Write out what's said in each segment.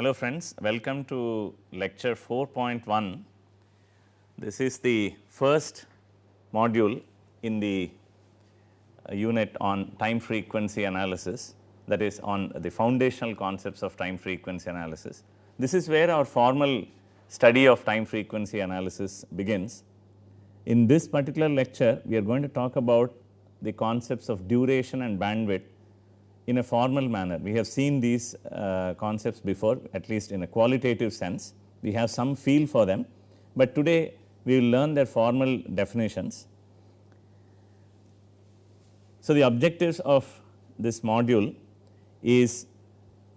Hello friends, welcome to lecture 4.1. This is the first module in the unit on time frequency analysis, that is on the foundational concepts of time frequency analysis. This is where our formal study of time frequency analysis begins. In this particular lecture, we are going to talk about the concepts of duration and bandwidth in a formal manner. We have seen these concepts before, at least in a qualitative sense. We have some feel for them, but today we will learn their formal definitions. So, the objectives of this module is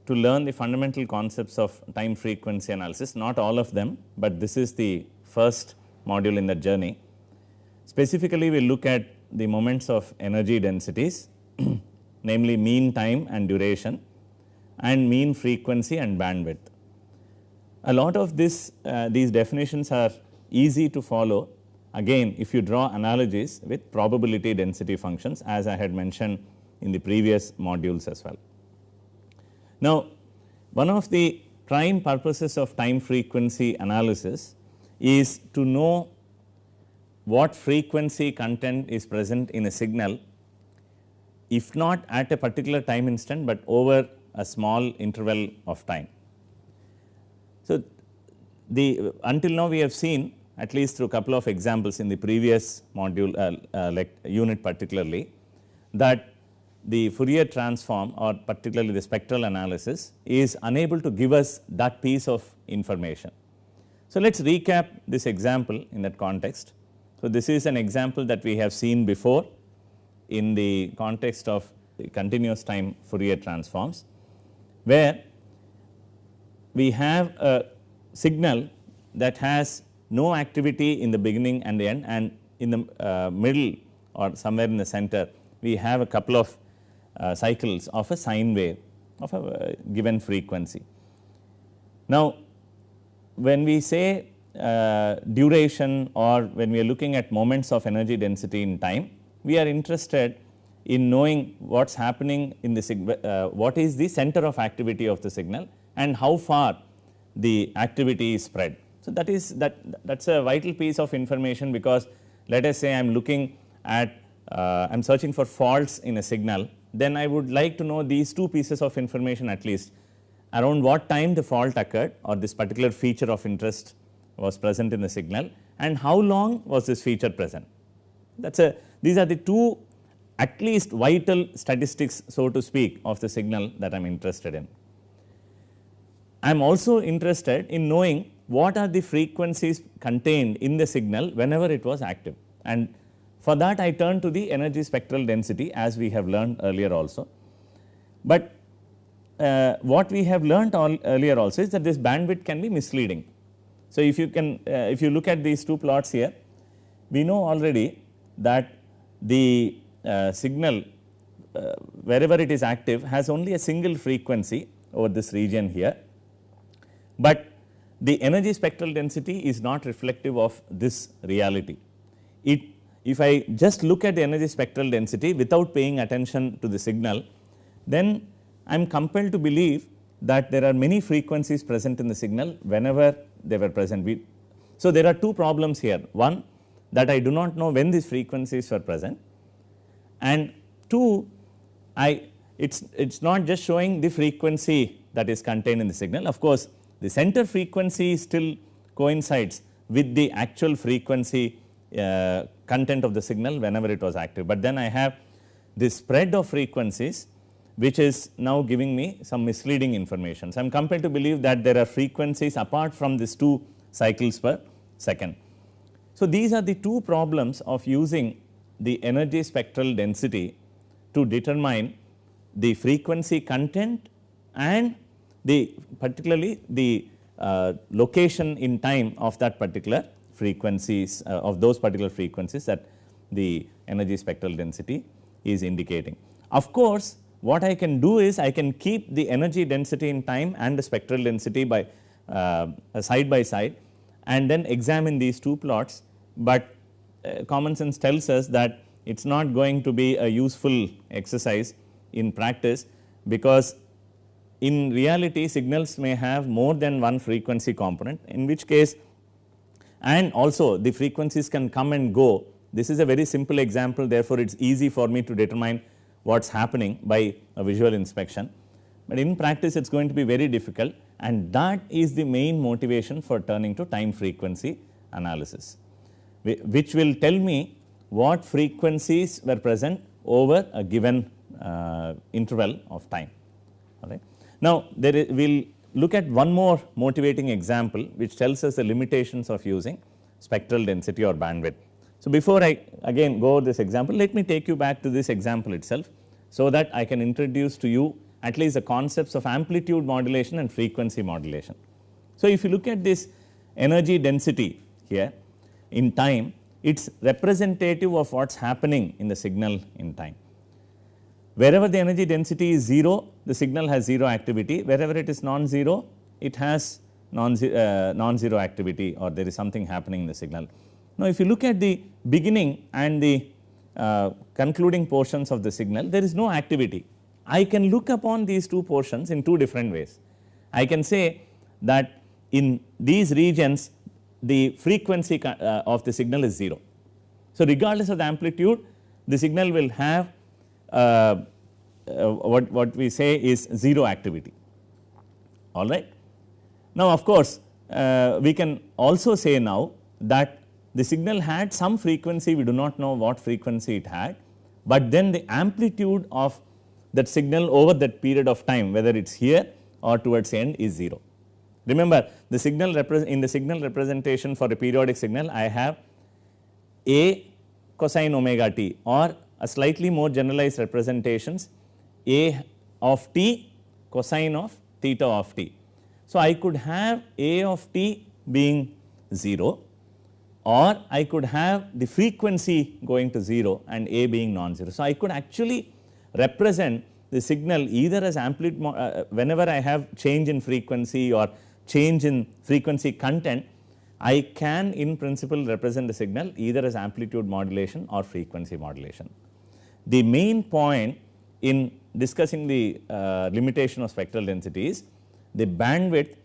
to learn the fundamental concepts of time frequency analysis, not all of them, but this is the first module in the journey. Specifically, we will look at the moments of energy densities, namely mean time and duration, and mean frequency and bandwidth. A lot of these definitions are easy to follow, again if you draw analogies with probability density functions, as I had mentioned in the previous modules as well. Now, one of the prime purposes of time frequency analysis is to know what frequency content is present in a signal, if not at a particular time instant, but over a small interval of time. So, until now we have seen, at least through a couple of examples in the previous module unit particularly, that the Fourier transform or particularly the spectral analysis is unable to give us that piece of information. So, let us recap this example in that context. So, this is an example that we have seen before in the context of the continuous time Fourier transforms, where we have a signal that has no activity in the beginning and the end, and in the middle or somewhere in the center we have a couple of cycles of a sine wave of a given frequency. Now, when we say duration, or when we are looking at moments of energy density in time, we are interested in knowing what is happening in the what is the center of activity of the signal and how far the activity is spread. So, that is a vital piece of information, because let us say I am looking at I am searching for faults in a signal, then I would like to know these two pieces of information at least: around what time the fault occurred or this particular feature of interest was present in the signal, and how long was this feature present. These are the two at least vital statistics, so to speak, of the signal that I am interested in. I am also interested in knowing what are the frequencies contained in the signal whenever it was active, and for that I turn to the energy spectral density, as we have learned earlier also. But what we have learned earlier also is that this bandwidth can be misleading. So, if you look at these two plots here, we know already that the signal wherever it is active has only a single frequency over this region here, but the energy spectral density is not reflective of this reality. If I just look at the energy spectral density without paying attention to the signal, then I am compelled to believe that there are many frequencies present in the signal whenever they were present. So, there are two problems here: one, that I do not know when these frequencies were present, and two, it is not just showing the frequency that is contained in the signal. Of course, the center frequency still coincides with the actual frequency content of the signal whenever it was active, but then I have this spread of frequencies which is now giving me some misleading information. So, I am compelled to believe that there are frequencies apart from these 2 cycles per second. So, these are the two problems of using the energy spectral density to determine the frequency content and particularly the location in time of that particular frequencies, of those particular frequencies that the energy spectral density is indicating. Of course, what I can do is I can keep the energy density in time and the spectral density by side by side and then examine these two plots, but common sense tells us that it is not going to be a useful exercise in practice, because in reality signals may have more than one frequency component, in which case, and also the frequencies can come and go. This is a very simple example, therefore, it is easy for me to determine what is happening by a visual inspection, but in practice it is going to be very difficult, and that is the main motivation for turning to time frequency analysis, which will tell me what frequencies were present over a given interval of time. All right. Now, we will look at one more motivating example which tells us the limitations of using spectral density or bandwidth. So, before I again go over this example, let me take you back to this example itself, so that I can introduce to you at least the concepts of amplitude modulation and frequency modulation. So, if you look at this energy density here in time, it is representative of what is happening in the signal in time. Wherever the energy density is 0, the signal has 0 activity, wherever it is non-zero, it has non-zero activity, or there is something happening in the signal. Now, if you look at the beginning and the concluding portions of the signal, there is no activity. I can look upon these two portions in two different ways. I can say that in these regions the frequency of the signal is 0. So, regardless of the amplitude, the signal will have what we say is 0 activity, all right. Now, of course, we can also say now that the signal had some frequency, we do not know what frequency it had, but then the amplitude of that signal over that period of time, whether it is here or towards the end, is 0. Remember, the signal in the signal representation for a periodic signal, I have A cosine omega t, or a slightly more generalized representations A of t cosine of theta of t. So, I could have A of t being 0, or I could have the frequency going to 0 and A being non-zero. So, I could actually represent the signal either as amplitude, whenever I have change in frequency or change in frequency content, I can in principle represent the signal either as amplitude modulation or frequency modulation. The main point in discussing the limitation of spectral density is the bandwidth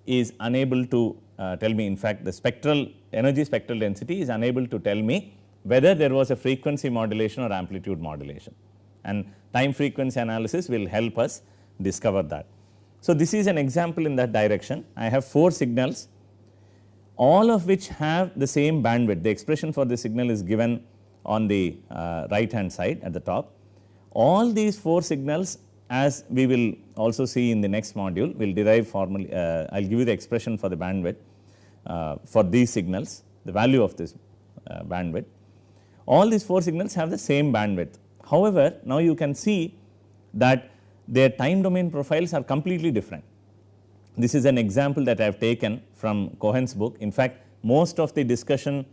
is unable to tell me, in fact, the spectral density is unable to tell me whether there was a frequency modulation or amplitude modulation, and time frequency analysis will help us discover that. So, this is an example in that direction. I have 4 signals, all of which have the same bandwidth. The expression for the signal is given on the right hand side at the top. All these 4 signals, as we will also see in the next module, will derive formally, I will give you the expression for the bandwidth for these signals, the value of this bandwidth. All these 4 signals have the same bandwidth. However, now you can see that their time domain profiles are completely different. This is an example that I have taken from Cohen's book. In fact, most of the discussion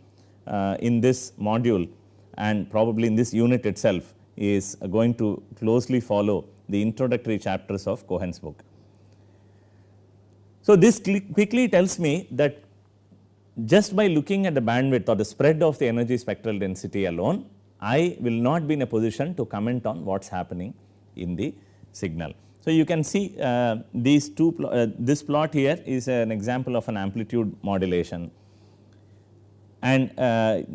in this module and probably in this unit itself is going to closely follow the introductory chapters of Cohen's book. So, this quickly tells me that just by looking at the bandwidth or the spread of the energy spectral density alone, I will not be in a position to comment on what is happening in the signal. So, you can see these two this plot here is an example of an amplitude modulation, and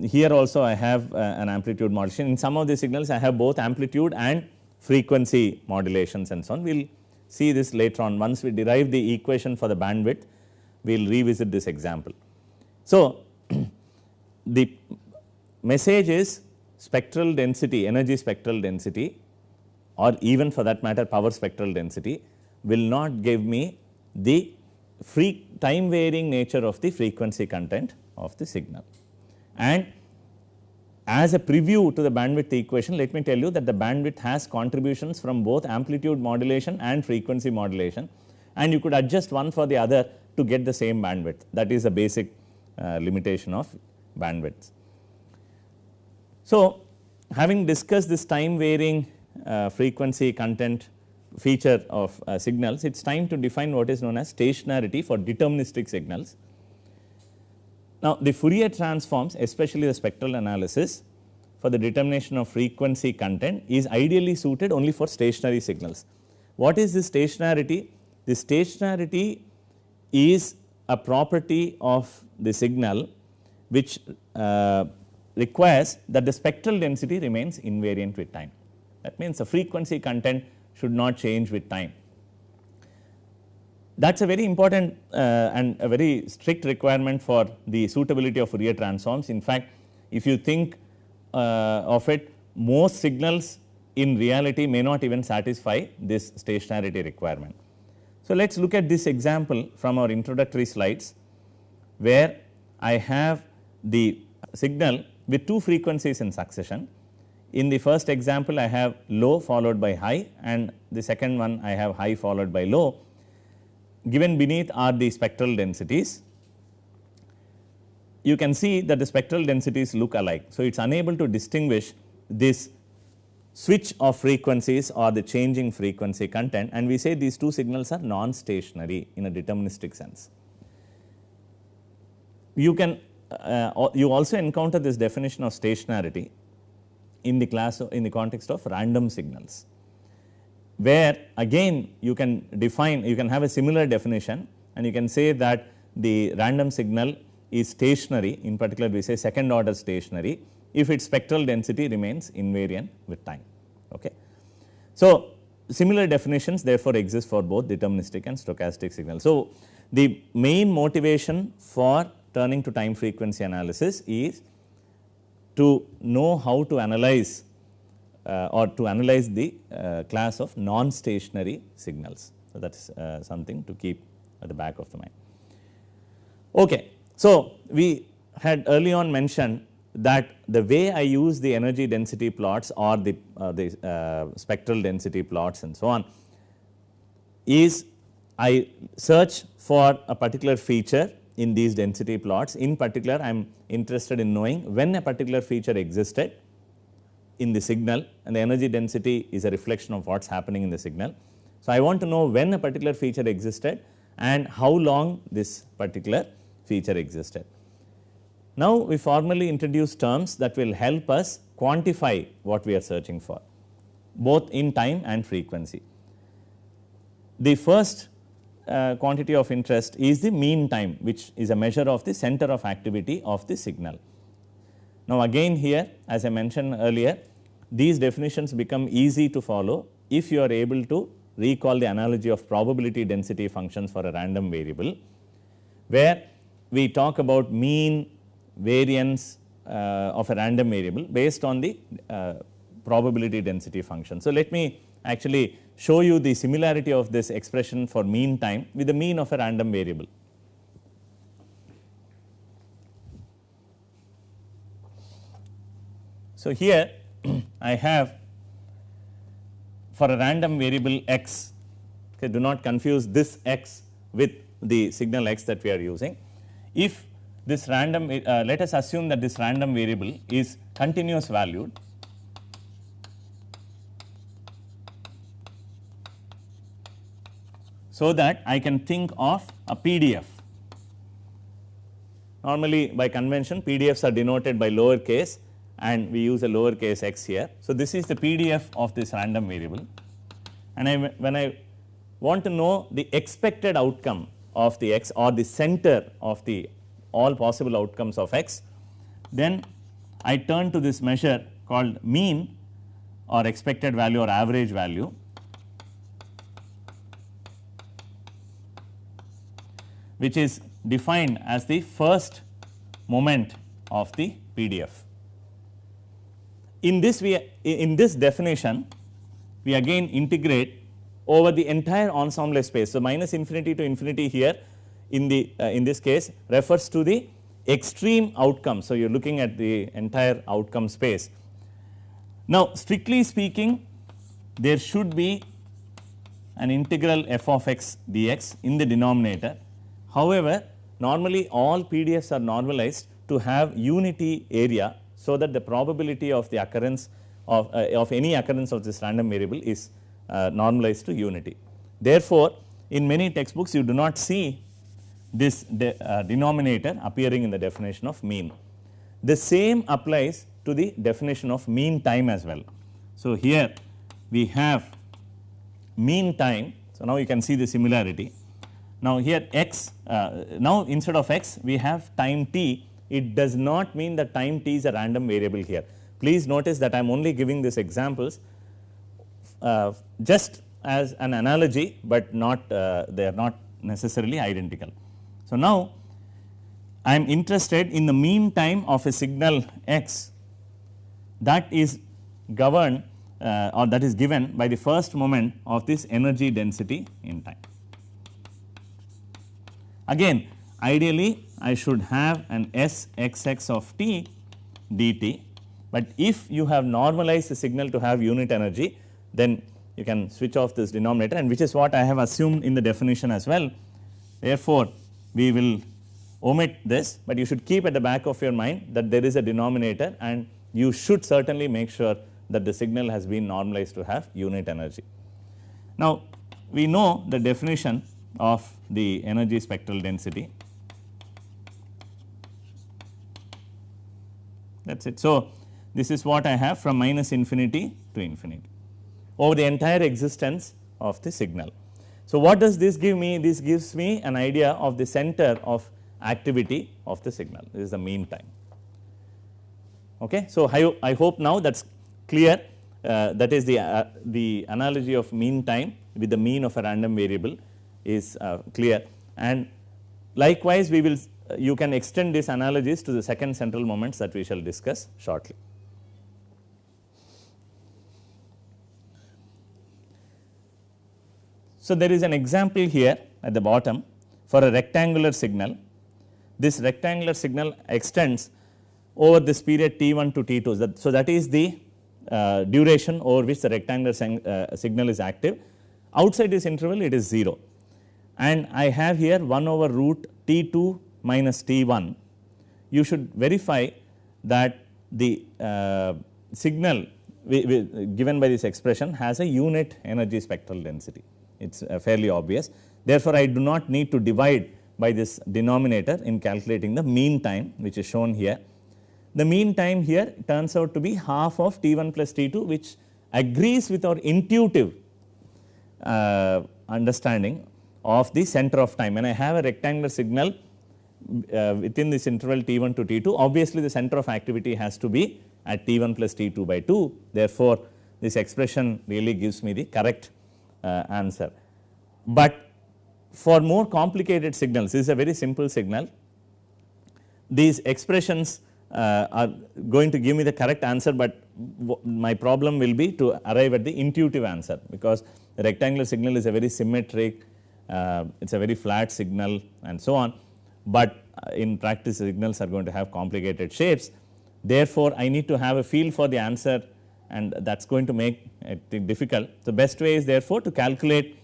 here also I have an amplitude modulation. In some of the signals I have both amplitude and frequency modulations and so on. We will see this later on. Once we derive the equation for the bandwidth, we will revisit this example. So, the message is spectral density, energy spectral density, or even for that matter power spectral density, will not give me the time varying nature of the frequency content of the signal. And as a preview to the bandwidth equation, let me tell you that the bandwidth has contributions from both amplitude modulation and frequency modulation, and you could adjust one for the other to get the same bandwidth. That is the basic limitation of bandwidths. So, having discussed this time varying frequency content feature of signals, it is time to define what is known as stationarity for deterministic signals. Now, the Fourier transforms, especially the spectral analysis for the determination of frequency content, is ideally suited only for stationary signals. What is the stationarity? The stationarity is a property of the signal which requires that the spectral density remains invariant with time. That means the frequency content should not change with time. That is a very important and a very strict requirement for the suitability of Fourier transforms. In fact, if you think of it, most signals in reality may not even satisfy this stationarity requirement. So, let us look at this example from our introductory slides, where I have the signal with two frequencies in succession. In the first example, I have low followed by high, and the second one I have high followed by low. Given beneath are the spectral densities. You can see that the spectral densities look alike. So, it is unable to distinguish this switch of frequencies or the changing frequency content, and we say these two signals are non-stationary in a deterministic sense. You can you also encounter this definition of stationarity in the context of random signals, where again you can define, you can have a similar definition, and you can say that the random signal is stationary. In particular, we say second order stationary if its spectral density remains invariant with time. Okay. So, similar definitions therefore exist for both deterministic and stochastic signals. So, the main motivation for turning to time frequency analysis is to know how to analyze or to analyze the class of non-stationary signals. So, that is something to keep at the back of the mind. Okay. So, we had early on mentioned that the way I use the energy density plots or the spectral density plots and so on is I search for a particular feature in these density plots. In particular, I am interested in knowing when a particular feature existed in the signal, and the energy density is a reflection of what is happening in the signal. So, I want to know when a particular feature existed and how long this particular feature existed. Now, we formally introduce terms that will help us quantify what we are searching for, both in time and frequency. The first quantity of interest is the mean time, which is a measure of the center of activity of the signal. Now, again here, as I mentioned earlier, these definitions become easy to follow if you are able to recall the analogy of probability density functions for a random variable, where we talk about mean, variance of a random variable based on the probability density function. So, let me actually show you the similarity of this expression for mean time with the mean of a random variable. So, here I have for a random variable x, okay, do not confuse this x with the signal x that we are using. If this random, let us assume that this random variable is continuous valued, so that I can think of a PDF. Normally, by convention, PDFs are denoted by lowercase, and we use a lowercase x here. So, this is the PDF of this random variable, and when I want to know the expected outcome of the x or the center of the all possible outcomes of x, then I turn to this measure called mean or expected value or average value, which is defined as the first moment of the PDF. In this definition, we again integrate over the entire ensemble space. So, minus infinity to infinity here in this case refers to the extreme outcome. So, you are looking at the entire outcome space. Now, strictly speaking, there should be an integral f of x dx in the denominator. However, normally all PDFs are normalized to have unity area, so that the probability of the occurrence of any occurrence of this random variable is normalized to unity. Therefore, in many textbooks you do not see this denominator appearing in the definition of mean. The same applies to the definition of mean time as well. So, here we have mean time. So, now you can see the similarity. Now, here x, now instead of x we have time t. It does not mean that time t is a random variable here. Please notice that I am only giving these examples just as an analogy, but not they are not necessarily identical. So, now I am interested in the mean time of a signal x that is governed or that is given by the first moment of this energy density in time. Again, ideally I should have an s x x of t dt, but if you have normalized the signal to have unit energy, then you can switch off this denominator, and which is what I have assumed in the definition as well. Therefore, we will omit this, but you should keep at the back of your mind that there is a denominator, and you should certainly make sure that the signal has been normalized to have unit energy. Now, we know the definition of the energy spectral density. That is it. So, this is what I have from minus infinity to infinity over the entire existence of the signal. So, what does this give me? This gives me an idea of the center of activity of the signal. This is the mean time. Okay. So, I hope now that is clear. That is the analogy of mean time with the mean of a random variable is clear, and likewise we will you can extend these analogies to the second central moments that we shall discuss shortly. So, there is an example here at the bottom for a rectangular signal. This rectangular signal extends over this period t1 to t2. So, that is the duration over which the rectangular signal is active. Outside this interval it is 0, and I have here 1 over root t2 minus t1. You should verify that the signal given by this expression has a unit energy spectral density. It is fairly obvious. Therefore, I do not need to divide by this denominator in calculating the mean time, which is shown here. The mean time here turns out to be half of t1 plus t2, which agrees with our intuitive understanding of the center of time. When I have a rectangular signal within this interval t1 to t2, obviously the center of activity has to be at t1 plus t2 by 2. Therefore, this expression really gives me the correct answer. But for more complicated signals, this is a very simple signal, these expressions are going to give me the correct answer, but my problem will be to arrive at the intuitive answer, because the rectangular signal is a very symmetric, it is a very flat signal and so on, but in practice signals are going to have complicated shapes. Therefore, I need to have a feel for the answer, and that is going to make it difficult. The best way is therefore to calculate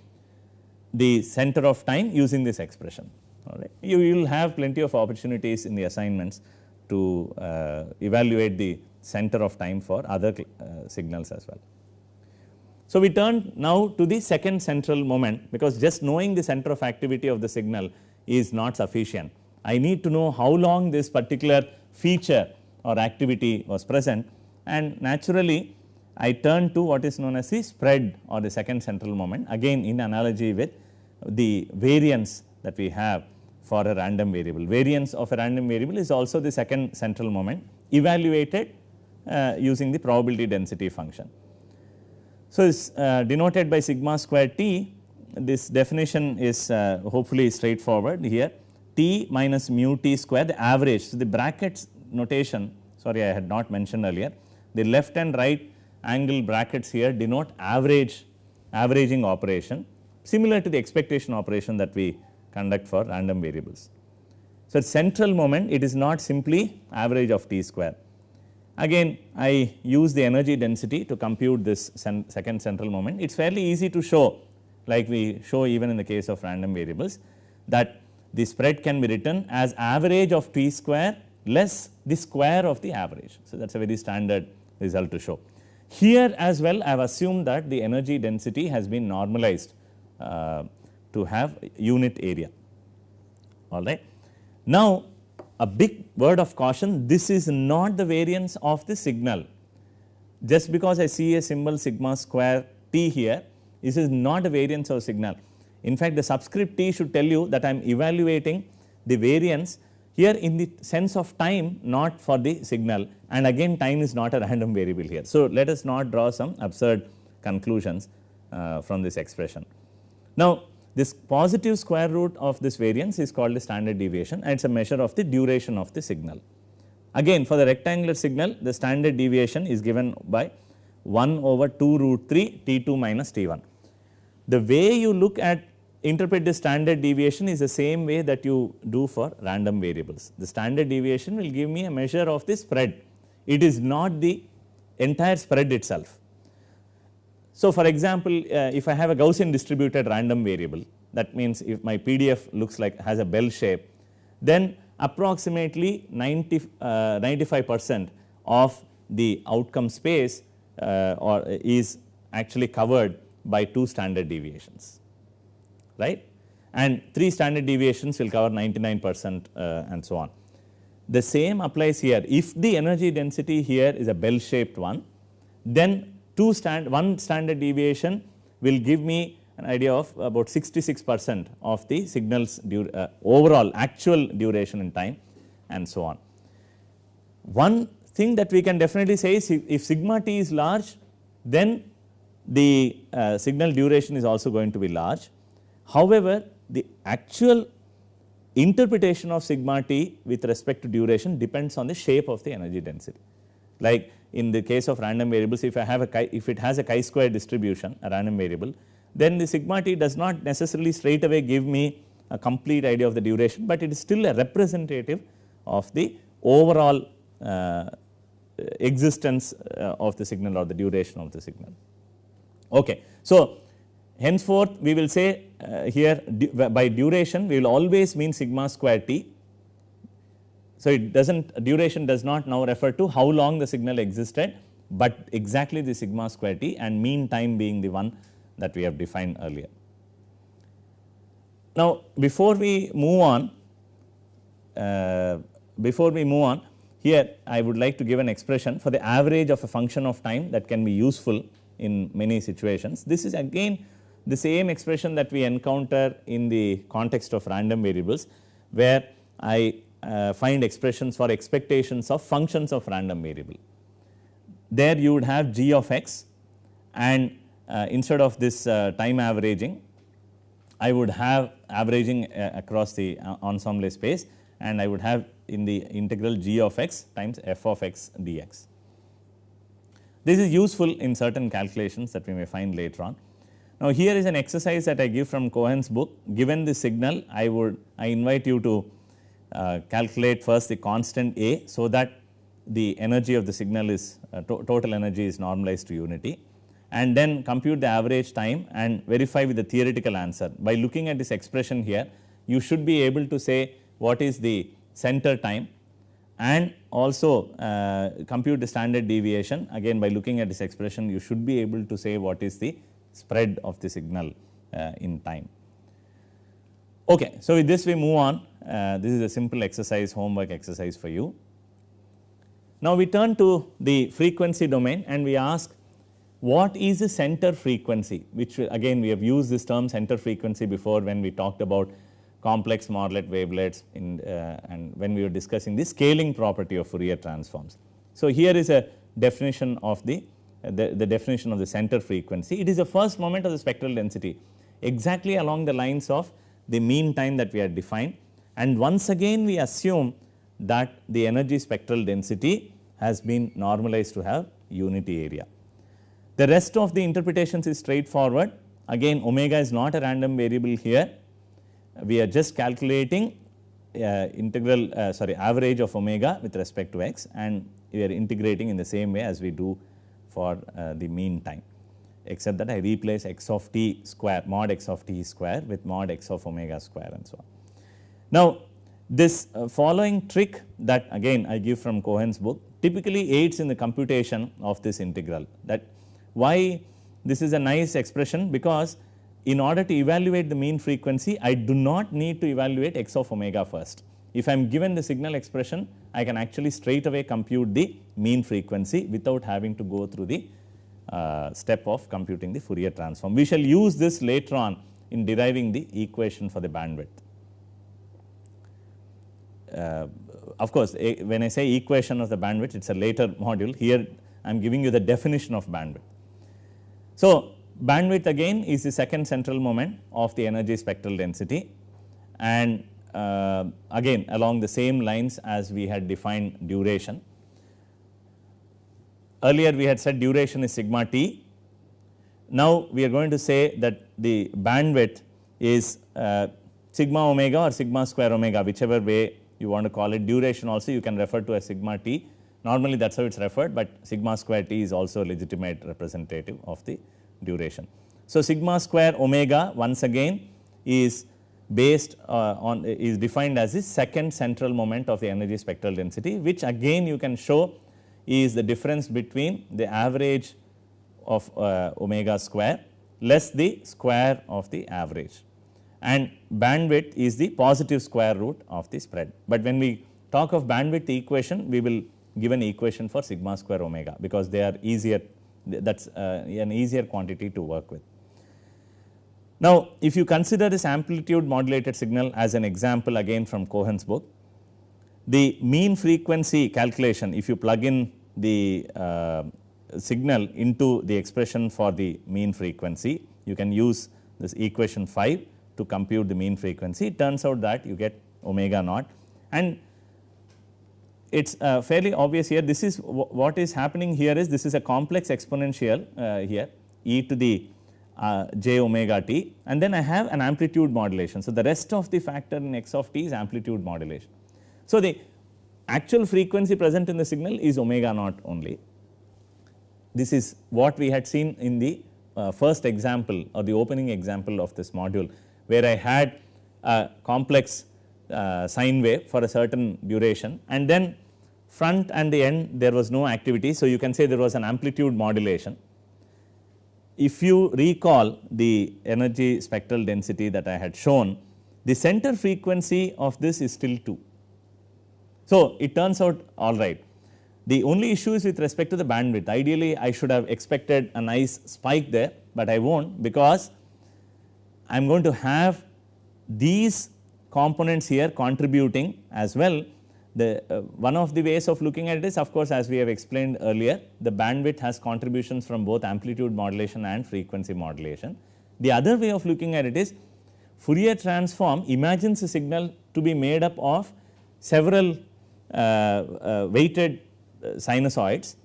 the center of time using this expression. All right. You will have plenty of opportunities in the assignments to evaluate the center of time for other signals as well. So, we turn now to the second central moment, because just knowing the center of activity of the signal is not sufficient. I need to know how long this particular feature or activity was present, and naturally I turn to what is known as the spread or the second central moment, again in analogy with the variance that we have for a random variable. Variance of a random variable is also the second central moment evaluated using the probability density function. So, it is denoted by sigma square t. This definition is hopefully straightforward here, t minus mu t square, the average. So, the brackets notation, sorry I had not mentioned earlier, the left and right angle brackets here denote averaging operation, similar to the expectation operation that we conduct for random variables. So, central moment, it is not simply average of t square. Again I use the energy density to compute this second central moment. It is fairly easy to show, like we show even in the case of random variables, that the spread can be written as average of t square less the square of the average. So, that is a very standard result to show. Here as well I have assumed that the energy density has been normalized to have unit area. All right. Now, a big word of caution, this is not the variance of the signal. Just because I see a symbol sigma square t here This is not a variance of signal. In fact, the subscript t should tell you that I am evaluating the variance here in the sense of time, not for the signal, and again time is not a random variable here. So, let us not draw some absurd conclusions from this expression. Now, this positive square root of this variance is called the standard deviation, and it is a measure of the duration of the signal. Again, for the rectangular signal, the standard deviation is given by 1 over 2 root 3 T2 minus T1. The way you look at interpret the standard deviation is the same way that you do for random variables. The standard deviation will give me a measure of the spread. It is not the entire spread itself. So, for example, if I have a Gaussian distributed random variable, that means if my PDF looks like has a bell shape, then approximately 95% of the outcome space or is actually covered by 2 standard deviations, right, and 3 standard deviations will cover 99% and so on. The same applies here. If the energy density here is a bell shaped one, then one standard deviation will give me an idea of about 66% of the signal's overall actual duration in time and so on. One thing that we can definitely say is if sigma t is large, then the signal duration is also going to be large. However, the actual interpretation of sigma t with respect to duration depends on the shape of the energy density. Like in the case of random variables, if I have if it has a chi-square distribution, a random variable, then the sigma t does not necessarily straight away give me a complete idea of the duration, but it is still a representative of the overall existence of the signal or the duration of the signal. Okay. So, henceforth we will say here by duration we will always mean sigma square t. So, it does not, duration does not now refer to how long the signal existed, but exactly the sigma square t, and mean time being the one that we have defined earlier. Now, before we move on, here I would like to give an expression for the average of a function of time that can be useful in many situations. This is again the same expression that we encounter in the context of random variables, where I find expressions for expectations of functions of random variable. There you would have g of x, and instead of this time averaging, I would have averaging across the ensemble space, and I would have in the integral g of x times f of x dx. This is useful in certain calculations that we may find later on. Now, here is an exercise that I give from Cohen's book. Given the signal, I invite you to calculate first the constant A, so that the energy of the signal is total energy is normalized to unity, and then compute the average time and verify with the theoretical answer. By looking at this expression here, you should be able to say what is the center time, and also compute the standard deviation. Again, by looking at this expression, you should be able to say what is the spread of the signal in time. Okay, so with this we move on. This is a simple exercise, homework exercise for you. Now, we turn to the frequency domain and we ask what is the center frequency, which again we have used this term center frequency before when we talked about complex Morlet wavelets and when we were discussing the scaling property of Fourier transforms. So, here is a definition of the definition of the center frequency. It is the first moment of the spectral density, exactly along the lines of the mean time that we had defined, and once again we assume that the energy spectral density has been normalized to have unity area. The rest of the interpretations is straightforward. Again, omega is not a random variable here. We are just calculating average of omega with respect to x, and we are integrating in the same way as we do for the mean time, except that I replace x of t square, mod x of t square with mod x of omega square and so on. Now, this following trick that again I give from Cohen's book typically aids in the computation of this integral. That why this is a nice expression, because in order to evaluate the mean frequency, I do not need to evaluate x of omega first. If I am given the signal expression, I can actually straight away compute the mean frequency without having to go through the step of computing the Fourier transform. We shall use this later on in deriving the equation for the bandwidth. Of course, when I say equation of the bandwidth, it is a later module. Here I am giving you the definition of bandwidth. So, bandwidth again is the second central moment of the energy spectral density, and again along the same lines as we had defined duration. Earlier we had said duration is sigma t. Now we are going to say that the bandwidth is sigma omega or sigma square omega, whichever way you want to call it. Duration also you can refer to as sigma t. Normally that is how it is referred, but sigma square t is also a legitimate representative of the duration. So, sigma square omega once again is based is defined as the second central moment of the energy spectral density, which again you can show is the difference between the average of omega square less the square of the average, and bandwidth is the positive square root of the spread. But when we talk of bandwidth equation, we will give an equation for sigma square omega, because they are easier, that is an easier quantity to work with. Now, if you consider this amplitude modulated signal as an example again from Cohen's book, the mean frequency calculation, if you plug in the signal into the expression for the mean frequency, you can use this equation 5 to compute the mean frequency. It turns out that you get omega naught, and it is fairly obvious here. This is what is happening here is this is a complex exponential here e to the j omega t, and then I have an amplitude modulation. So, the rest of the factor in x of t is amplitude modulation. So, the actual frequency present in the signal is omega naught only. This is what we had seen in the first example or the opening example of this module, where I had a complex sine wave for a certain duration, and then front and the end there was no activity. So, you can say there was an amplitude modulation. If you recall the energy spectral density that I had shown, the center frequency of this is still 2. So, it turns out all right. The only issue is with respect to the bandwidth. Ideally, I should have expected a nice spike there, but I will not, because I am going to have these components here contributing as well. The one of the ways of looking at it is, of course, as we have explained earlier, the bandwidth has contributions from both amplitude modulation and frequency modulation. The other way of looking at it is Fourier transform imagines a signal to be made up of several weighted sinusoids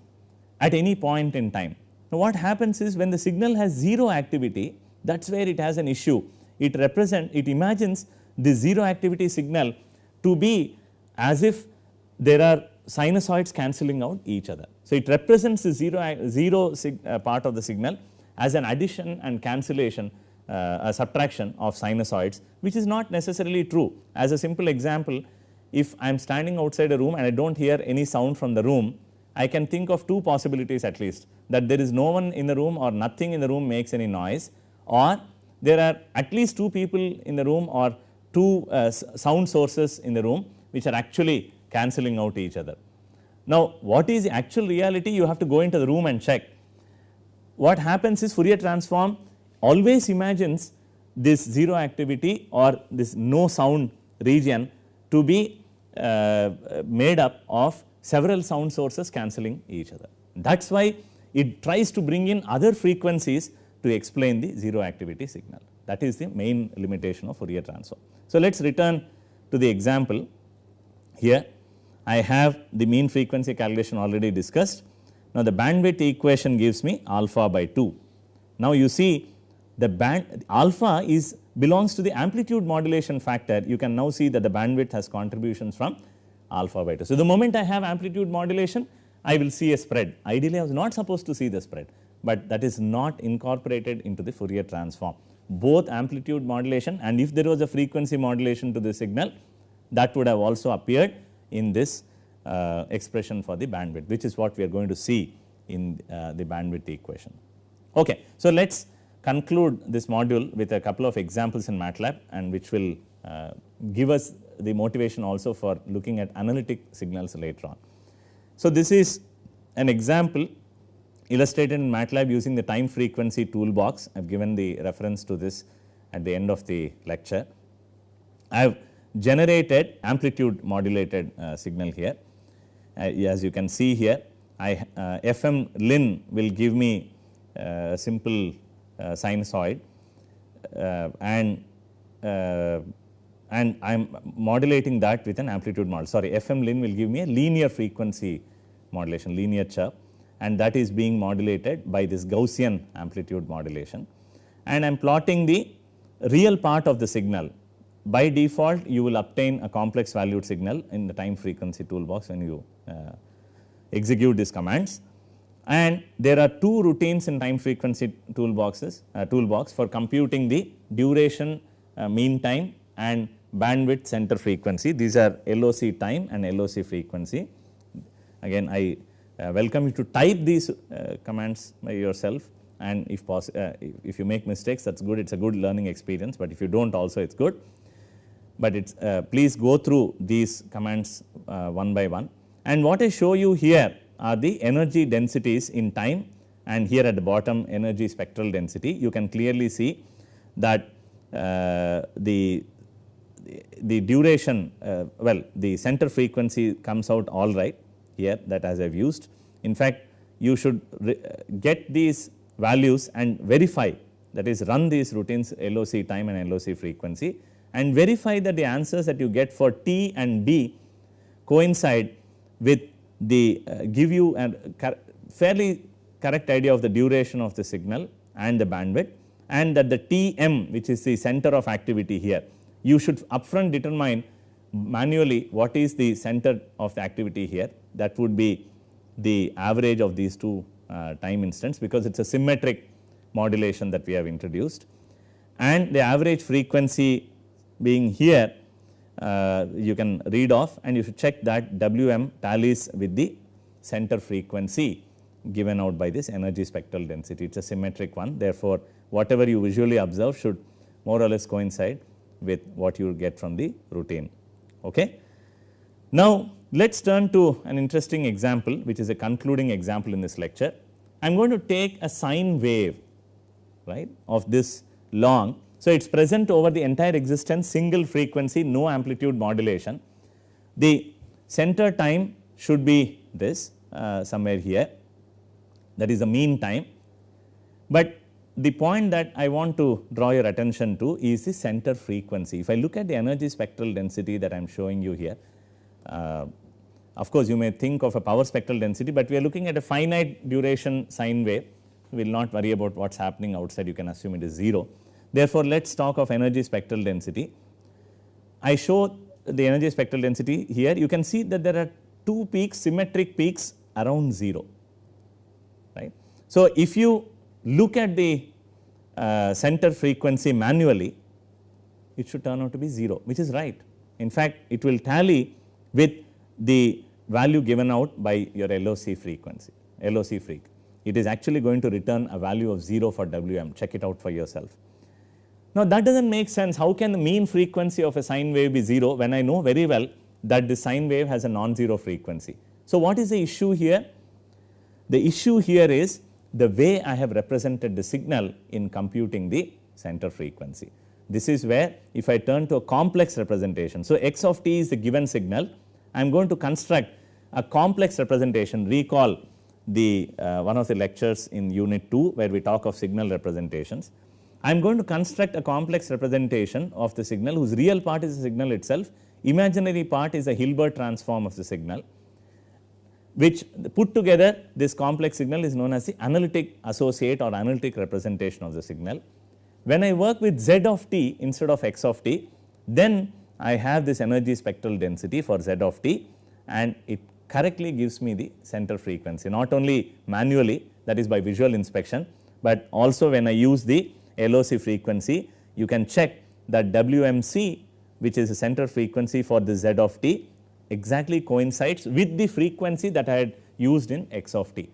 at any point in time. Now, what happens is when the signal has 0 activity, that is where it has an issue. It imagines the 0 activity signal to be as if there are sinusoids cancelling out each other. So, it represents the 0 part of the signal as an addition and cancellation, a subtraction of sinusoids, which is not necessarily true. As a simple example, if I am standing outside a room and I do not hear any sound from the room, I can think of 2 possibilities at least, that there is no one in the room or nothing in the room makes any noise, or there are at least 2 people in the room or 2 sound sources in the room which are actually cancelling out each other. Now, what is the actual reality? You have to go into the room and check. What happens is Fourier transform always imagines this 0 activity or this no sound region to be made up of several sound sources cancelling each other. That is why it tries to bring in other frequencies to explain the 0 activity signal. That is the main limitation of Fourier transform. So, let us return to the example. Here I have the mean frequency calculation already discussed. Now, the bandwidth equation gives me alpha by 2. Now, you see the alpha belongs to the amplitude modulation factor. You can now see that the bandwidth has contributions from alpha by 2. So, the moment I have amplitude modulation, I will see a spread. Ideally, I was not supposed to see the spread, but that is not incorporated into the Fourier transform. Both amplitude modulation, and if there was a frequency modulation to the signal, that would have also appeared in this expression for the bandwidth, which is what we are going to see in the bandwidth equation. Okay. So, let us conclude this module with a couple of examples in MATLAB, and which will give us the motivation also for looking at analytic signals later on. So, this is an example illustrated in MATLAB using the time frequency toolbox. I have given the reference to this at the end of the lecture. I have generated amplitude modulated signal here. As you can see here, FM lin will give me a simple sinusoid, and I am modulating that with an amplitude model. Sorry, FM lin will give me a linear frequency modulation, linear chirp, and that is being modulated by this Gaussian amplitude modulation. And I am plotting the real part of the signal. By default, you will obtain a complex valued signal in the time frequency toolbox when you execute these commands. And there are two routines in time frequency toolbox for computing the duration, mean time, and bandwidth center frequency. These are LOC time and LOC frequency. Again, I welcome you to type these commands by yourself, and if you make mistakes, that's good, it's a good learning experience, but if you don't also, it's good. But it's please go through these commands one by one. And what I show you here are the energy densities in time, and here at the bottom energy spectral density. You can clearly see that the duration, the center frequency comes out all right here, that as I have used. In fact, you should get these values and verify, that is run these routines LOC time and LOC frequency, and verify that the answers that you get for T and D coincide with the give you a fairly correct idea of the duration of the signal and the bandwidth, and that the Tm, which is the center of activity here, you should upfront determine manually what is the center of the activity here. That would be the average of these two time instants, because it is a symmetric modulation that we have introduced, and the average frequency being here, you can read off, and you should check that Wm tallies with the center frequency given out by this energy spectral density. It is a symmetric one. Therefore, whatever you visually observe should more or less coincide with what you get from the routine. Okay. Now, let us turn to an interesting example, which is a concluding example in this lecture. I am going to take a sine wave, right, of this long. So, it is present over the entire existence, single frequency, no amplitude modulation. The center time should be this somewhere here, that is the mean time. But the point that I want to draw your attention to is the center frequency. If I look at the energy spectral density that I am showing you here, of course, you may think of a power spectral density, but we are looking at a finite duration sine wave. We will not worry about what is happening outside, you can assume it is 0. Therefore, let us talk of energy spectral density. I show the energy spectral density here. You can see that there are two peaks, symmetric peaks around 0, right. So, if you look at the center frequency manually, it should turn out to be 0, which is right. In fact, it will tally with the value given out by your LOC frequency, LOC freq. It is actually going to return a value of 0 for Wm, check it out for yourself. Now, that does not make sense. How can the mean frequency of a sine wave be 0 when I know very well that the sine wave has a non-zero frequency? So, what is the issue here? The issue here is the way I have represented the signal in computing the center frequency. This is where if I turn to a complex representation. So, x of t is the given signal. I am going to construct a complex representation. Recall the one of the lectures in unit 2 where we talk of signal representations. I am going to construct a complex representation of the signal whose real part is the signal itself, imaginary part is a Hilbert transform of the signal, which put together this complex signal is known as the analytic associate or analytic representation of the signal. When I work with z of t instead of x of t, then I have this energy spectral density for z of t, and it correctly gives me the center frequency, not only manually, that is by visual inspection, but also when I use the LOC frequency, you can check that WMC, which is the center frequency for the z of t, exactly coincides with the frequency that I had used in x of t.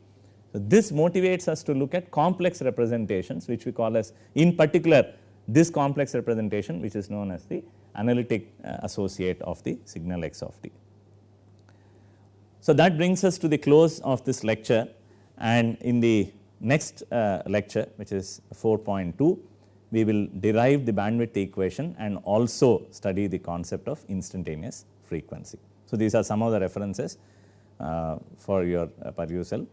So, this motivates us to look at complex representations, which we call as, in particular, this complex representation which is known as the analytic associate of the signal x of t. So, that brings us to the close of this lecture. and in the next lecture, which is 4.2, we will derive the bandwidth equation and also study the concept of instantaneous frequency. So, these are some of the references for your perusal.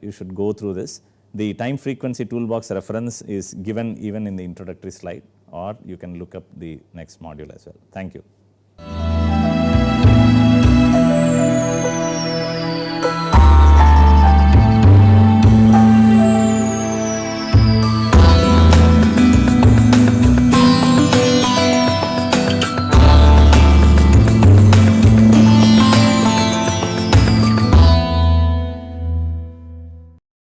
You should go through this. The time frequency toolbox reference is given even in the introductory slide, or you can look up the next module as well. Thank you.